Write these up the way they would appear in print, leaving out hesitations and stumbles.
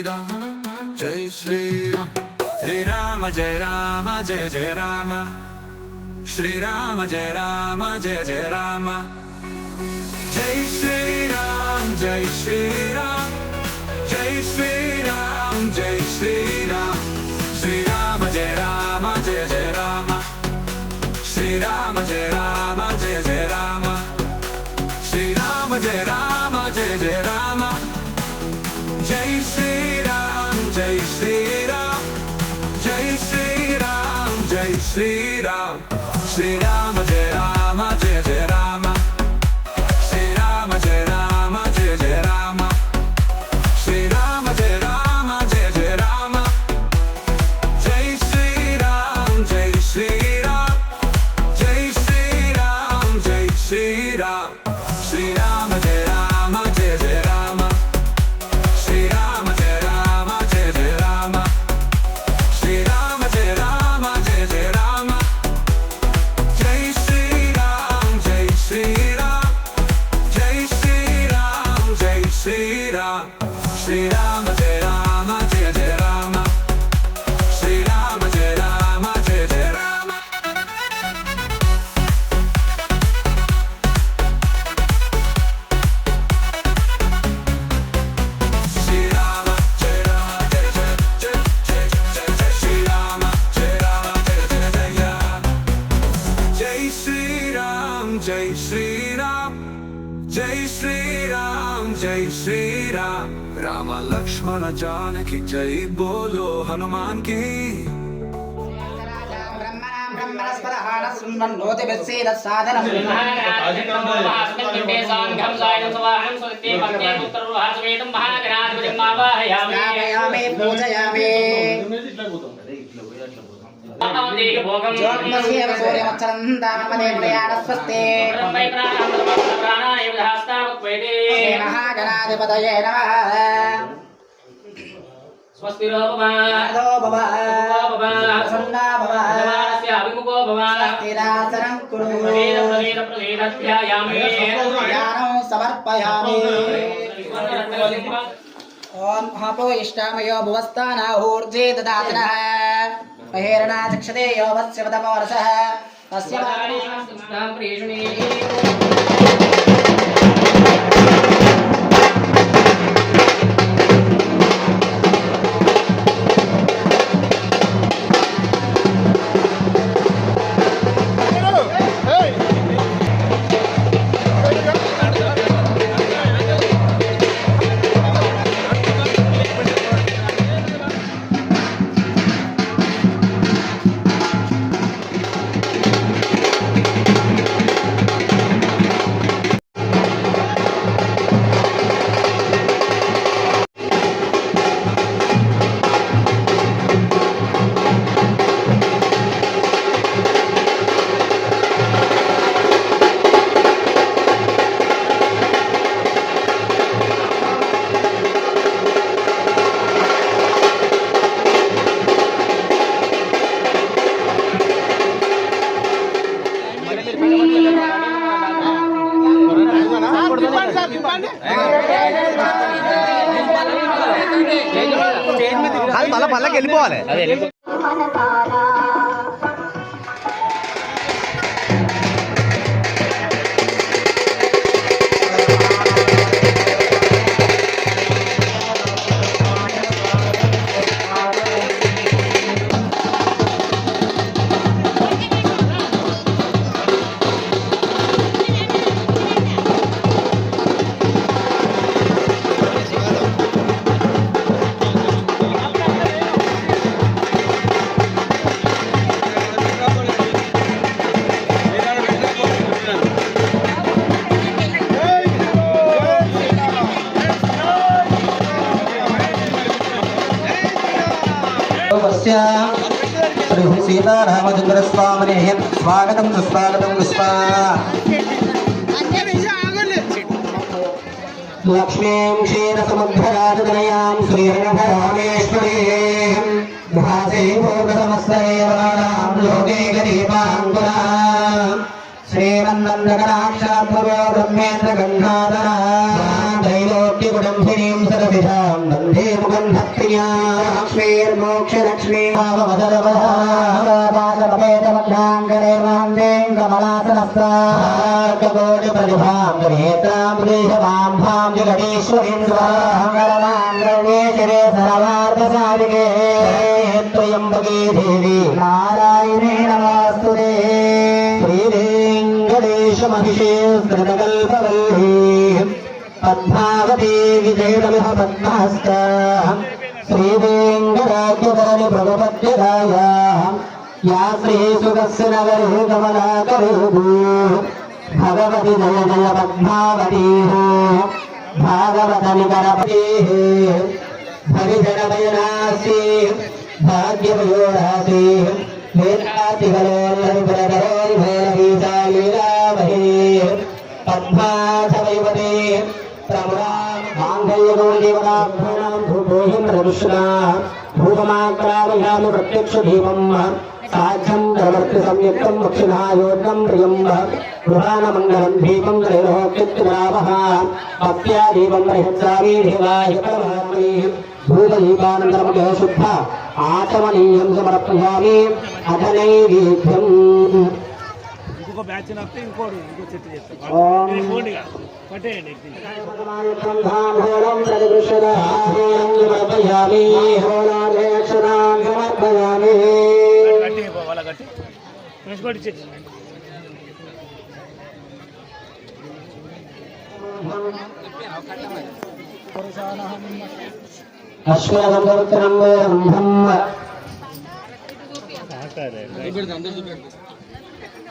శ్రీరామ జై శ్రీరామ శ్రీరామ జయ రామ జయ జయ రామ శ్రీరామ జయ రామ జయ జయ రామ జై శ్రీరామ్ జై శ్రీరామ్ జై శ్రీరామ్ జై శ్రీరామ్ శ్రీరామ జయ రామ జయ జయ రామ శ్రీరామ జయ రామ జయ జయ రామ శ్రీరామ జయ రామ జయ జయ రామ జై శ్రీరామ్ జై శ్రీరామ్ జై శ్రీరామ్ జై శ్రీరామ్ శ్రీరామ జయ రామ జయ జయ రామ శ్రీరామ జయ రామ జయ జయ రామ శ్రీరామ జయ రామ జయ జయ రామ జై శ్రీరామ్ జై శ్రీరామ్ జై శ్రీరామ్ జై శ్రీరామ్ శ్రీరామ జయ రామ జయ జయ రామ శ్రీరామ జయ రామ జయ జయ రామ శ్రీరామ జయ రామ జయ జయ రామ జై శ్రీరామ్ జై శ్రీరామ్ జై శ్రీరామ్ జై శ్రీరామ్ శ్రీరామ జయ రామ జయ జయ రామ శ్రీరామ జయ రామ జయ జయ రామ శ్రీరామ జయ రామ జయ జయ జయ జయ జయ జయ శ్రీరామ జయ రామ జయ జయ జయ జై శ్రీరామ్ జై శ్రీరామ్ జై శ్రీరామ్ జై శ్రీరామ్ రామ లక్ష్మణ జానకి జై బోలో హనుమాన్ కి మహాగణాధిపతయే నమః. స్వస్తి భవ ప్రసన్నా భవ స్థిరాసనం కురు ధ్యాయామి జ్ఞానం సమర్పయామి. ఓం మహాపో ఇష్టామయో భువస్థానాహూర్జే దదాతనః మహేరణా చక్షతే యో వత్స్య వదమవరసః తస్య అది పళ్ళకి వెళ్ళిపోవాలి. శ్రీ సీతారామచంద్ర స్వామినే స్వాగతం సుస్వాగతం విశ్వా లక్ష్మీం క్షీరసముద్రరాజతనయాం శ్రీరంగరామేశ్వరీం మహాదేవోగతమస్తయేవానాం లోకైకదీపాంకురాం శ్రీమన్నందకటాక్షాత్మరో బ్రహ్మేంద్ర గంగాధరా దైలోక్యకుటంభినీం సరసిషాం దంధే ముగంధత్రి లక్ష్మీర్మోక్షలక్ష్మీ భాగవతరవహాంగరే మాందేం కమలాసనస్కోటి ప్రతిభాంగరేతాం జగదీశ్వరీంద్రాంగరమాంగళేశ్వరే సర్వార్థసాధికే త్రయంబకే దేవి నారాయణే నమోస్తుతే శ్రీవేంకటేశమహిషే స్తృతకల్పవల్లీ పద్మావతి విజయమిహ పద్మహస్త శ్రీవేంకటాఖ్యధరణి ప్రభుపద్యదాయ యా శ్రీసుఖస్య నగరే కమలాకరూపూ భగవతి జయ జయ పద్మావతీ భాగవత నికరపతి హరిజనభయనాసి భాగ్యమయోరాసి వేదాతిగలోర్హరిపరగరోర్భైరవీశాలీలామహే పద్మాధవైవతే మాంగళ్యగౌరీవనాభూణాం భూభూహిం ప్రవిష్ణా భూపమాగ్రామయామి ప్రత్యక్ష దీపం సాధ్యం ప్రవర్తి సంయుక్తం దక్షిణాయోగ్యం ప్రియం గృహానమంగళం దీపం త్రైలోక్యత్రావః భక్త్యా దీపం ప్రయత్సామి దేవాయ పరమాత్మనే భూతదీపానంతరం శుద్ధ ఆచమనీయం సమర్పయామి అథ నైవేద్యం. ఇంకో బ్యాచ్ నప్పితే ఇంకో చెట్టు చేస్తాం పట్టేయండి గట్టి వాళ్ళ గట్టి కొట్టి చెట్టు అశ్వగంధోత్తరం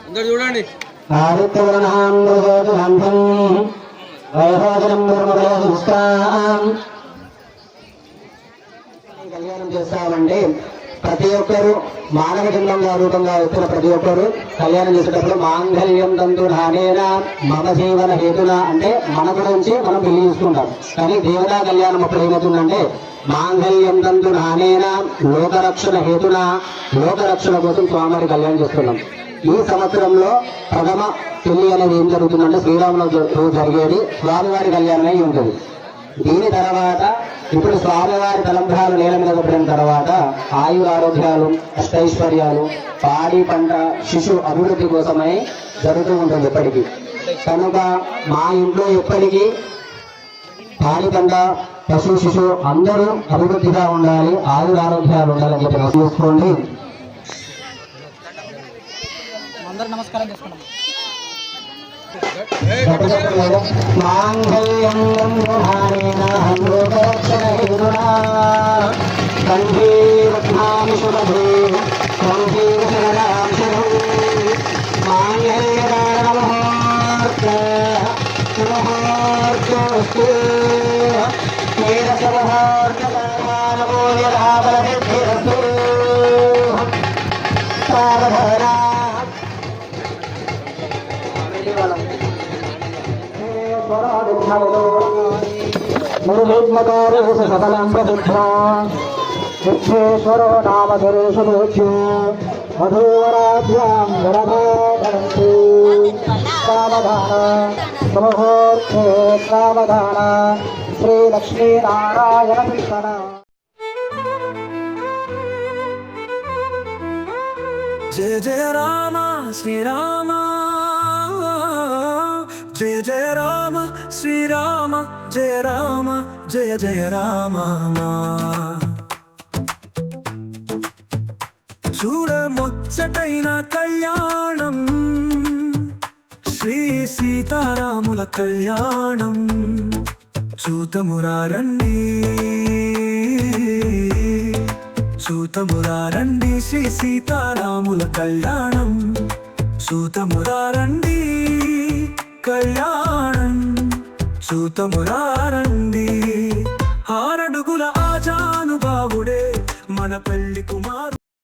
అందరు చూడండి ఆదిత్యవర్ణాంధ్రం వైభోజనం కళ్యాణం చేస్తామంటే ప్రతి ఒక్కరు మానవ జన్మంగా రూపంగా వచ్చిన ప్రతి ఒక్కరు కళ్యాణం చేసేటప్పుడు మాంగళ్యం తంతు నానేన మమ జీవన హేతున అంటే మన గురించి మనం పెళ్లి చేసుకుంటాం. కానీ దేవతా కళ్యాణం అప్పుడు ఏమవుతుందంటే మాంగళ్యం తంతు నానేన లోకరక్షణ హేతున లోకరక్షణ కోసం స్వామివారి కళ్యాణం చేస్తున్నాం. ఈ సంవత్సరంలో ప్రథమ పెళ్లి అనేది ఏం జరుగుతుందంటే శ్రీరాములు జరిగేది స్వామివారి కళ్యాణం అయి ఉంటుంది. దీని తర్వాత ఇప్పుడు స్వామివారి తలంబ్రాలు నేల మీద కొట్టిన తర్వాత ఆయుర ఆరోగ్యాలు అష్టైశ్వర్యాలు పాడి పంట శిశు అభివృద్ధి కోసమై జరుగుతూ ఉంటుంది ఎప్పటికీ. కనుక మా ఇంట్లో ఎప్పటికీ పాడి పంట పశు శిశు అందరూ అభివృద్ధిగా ఉండాలి, ఆయుర ఆరోగ్యాలు ఉండాలని చెప్పి చూసుకోండి. అందరూ నమస్కారం చేసుకున్నాం. మాంగళ్యం సకలం ప్రసిద్ధేశ్వరో నామ సురేషు మధువరాభ్యాం గరభాధనంతి సావధాన సమూర్తే సావధాన శ్రీ లక్ష్మీనారాయణ కీర్తన. జయ జయ రామ శ్రీరామ జయ జయ రామ శ్రీరామ జయ రామ జయ జయ రామ. చూడ ముచ్చటైన కళ్యాణం శ్రీ సీతారాముల కళ్యాణం చూతమురారండి చూతమురారండి శ్రీ సీతారాముల కళ్యాణం చూతమురారండి కళ్యాణం చూతమురారండి. 6 అడుగుల ఆజానుభావుడే మన పెళ్లి కుమారు.